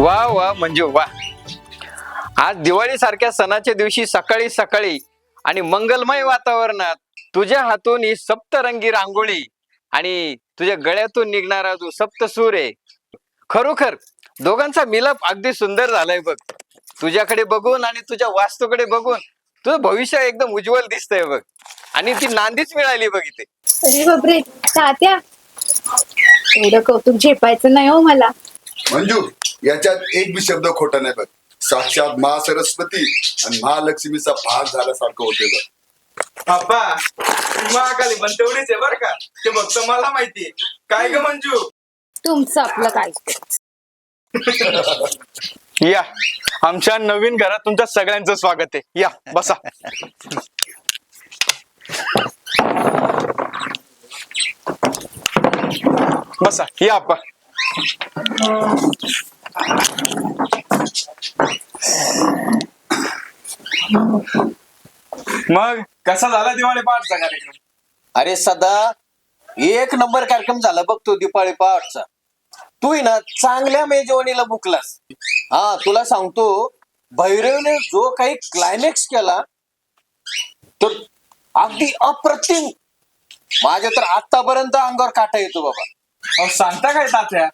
वा वा म्हणजे वा. आज दिवाळी सारख्या सणाच्या दिवशी सकाळी सकाळी आणि मंगलमय वातावरणात तुझ्या हातून ही सप्तरंगी रांगोळी आणि तुझ्या गळ्यातून निघणारा जो सप्तसूर आहे, खरोखर दोघांचा मिलप अगदी सुंदर झालाय बघ. तुझ्याकडे बघून आणि तुझ्या वास्तूकडे बघून तुझं भविष्य एकदम उज्ज्वल दिसतंय बघ. आणि ती नांदीच मिळाली बघ इथे. अरे बापरे तात्या, एवढं कौतुक झेपायचं नाही हो मला. मंजू, याच्यात एक बी शब्द खोटा नाही बघ. साक्षात मा सरस्वती आणि महालक्ष्मीचा भाग झाल्यासारखं होते बघ. अप्पा, महाकाली पण तेवढीच आहे बर का. ते फक्त मला माहिती. काय ग मंजू? तुमचं आपलं काय. या, आमच्या नवीन घरात तुमच्या सगळ्यांचं स्वागत आहे. या बसा. बसा या आप्पा. मग कसा झाला दिवाळी पहाटचा कार्यक्रम? अरे सदा एक नंबर कार्यक्रम झाला बघ तो दिपाळी पहाटचा. तू ना चांगल्या मेजवानीला बुकलास. हा तुला सांगतो, भैरवने जो काही क्लायमॅक्स केला तो अगदी अप्रतिम. माझ्या तर आतापर्यंत अंगावर काटा येतो बाबा. अहो सांगता काय तात्या?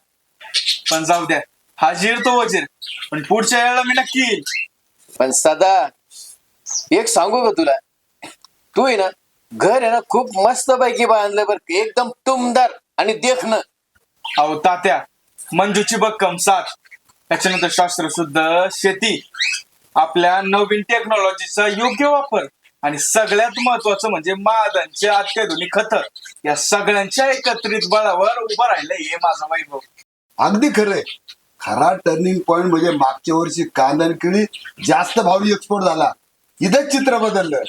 पण जाऊ द्या, हा जीर तो वजीर. पण पुढच्या वेळेला मी नक्की येईल. पण सदा एक सांगू का तुला, तू ना घर आहे ना खूप मस्त पैकी बांधलं बरं, एकदम टुमदार आणि देखणं. अहो तात्या, मंजूची भक्कम साथ, त्याच्यानंतर शास्त्रशुद्ध शेती, आपल्या नवीन टेक्नॉलॉजीचा योग्य वापर आणि सगळ्यात महत्वाचं म्हणजे महादांचे अत्याधुनिक खत, या सगळ्यांच्या एकत्रित बळावर उभं राहिलं हे माझा वैभव. अगदी खरंय. खरा टर्निंग पॉइंट म्हणजे मागच्या वर्षी कांदा आणि केळी जास्त भावी एक्सपोर्ट झाला. इथंच चित्र बदललं.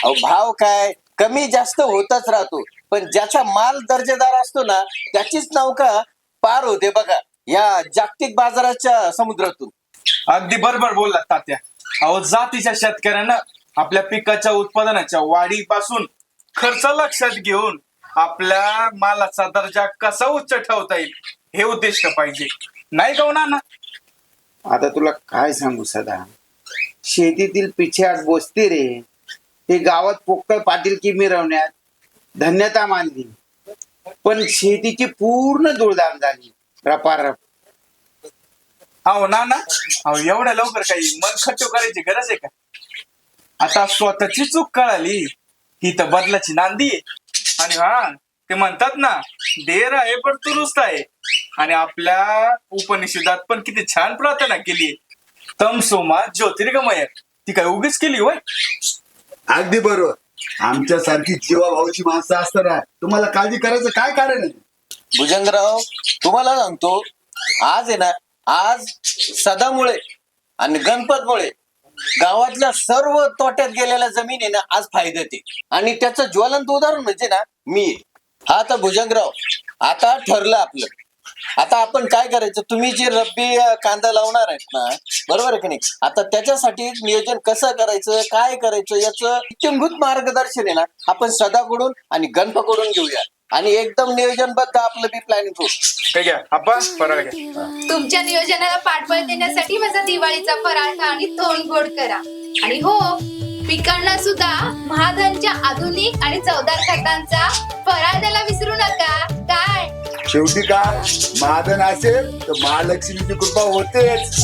अहो भाव काय कमी जास्त होतच राहतो, पण ज्याचा माल दर्जेदार असतो ना त्याचीच नौका पार होते बघा या जागतिक बाजाराच्या समुद्रातून. अगदी बरोबर बोललात तात्या. अहो जातीच्या शेतकऱ्यानं आपल्या पिकाच्या उत्पादनाच्या वाढीपासून खर्च लक्षात घेऊन आपल्या मालाचा दर्जा कसा उच्च ठेवता येईल हे उद्दिष्ट पाहिजे, नाही का हो नाना? आता तुला काय सांगू सदा, शेतीतील पिछे बोसते रे. हे गावात पोक्कळ पाटील की मिरवण्यात धन्यता मानली, पण शेतीची पूर्ण धुळधाम झाली रपारप. अहो नाना, अहो एवढ्या लवकर काही मन खट्टू करायची गरज आहे का? आता स्वतःची चूक कळाली ही तर बदलाची नांदी आहे. आणि हा ते म्हणतात ना, देर आहे पण दुरुस्त आहे. आणि आपल्या उपनिषदात पण किती छान प्रार्थना केली, तम सोमा ज्योतिर्गमय. ती काय उगीच केली होय? अगदी बरोबर. आमच्यासारखी जीवाभाऊची माणसं असताना तुम्हाला काळजी करायचं काय कारण आहे? भुजंगराव तुम्हाला सांगतो, आज आहे ना, आज सदामुळे आणि गणपतमुळे गावातल्या सर्व तोट्यात गेलेल्या जमीन आहे ना आज फायद्यात आहे. आणि त्याचं ज्वलंत उदाहरण म्हणजे ना मी. हा तर भुजंगराव, आता ठरलं आपलं. आता आपण काय करायचं, तुम्ही जे रब्बी कांदा लावणार आहेत ना, बरोबर आहे की नाही, आता त्याच्यासाठी नियोजन कसं करायचं, काय करायचं याचं इत्यंभूत मार्गदर्शन आहे ना आपण सदाकडून आणि गणपकडून घेऊया आणि एकदम नियोजनबद्ध आपलं बी प्लॅनिंग करू. काय घ्या आपण फराळ घ्या. तुमच्या नियोजनाला पाठबळ देण्यासाठी माझा दिवाळीचा फराळ खा आणि तोंड गोड करा. आणि हो, पिकांना सुद्धा महाधनच्या आधुनिक आणि चवदार खतांचा फराळ द्यायला विसरू नका. काय शेवटी का महाधन असेल तर महालक्ष्मीची कृपा होतेच.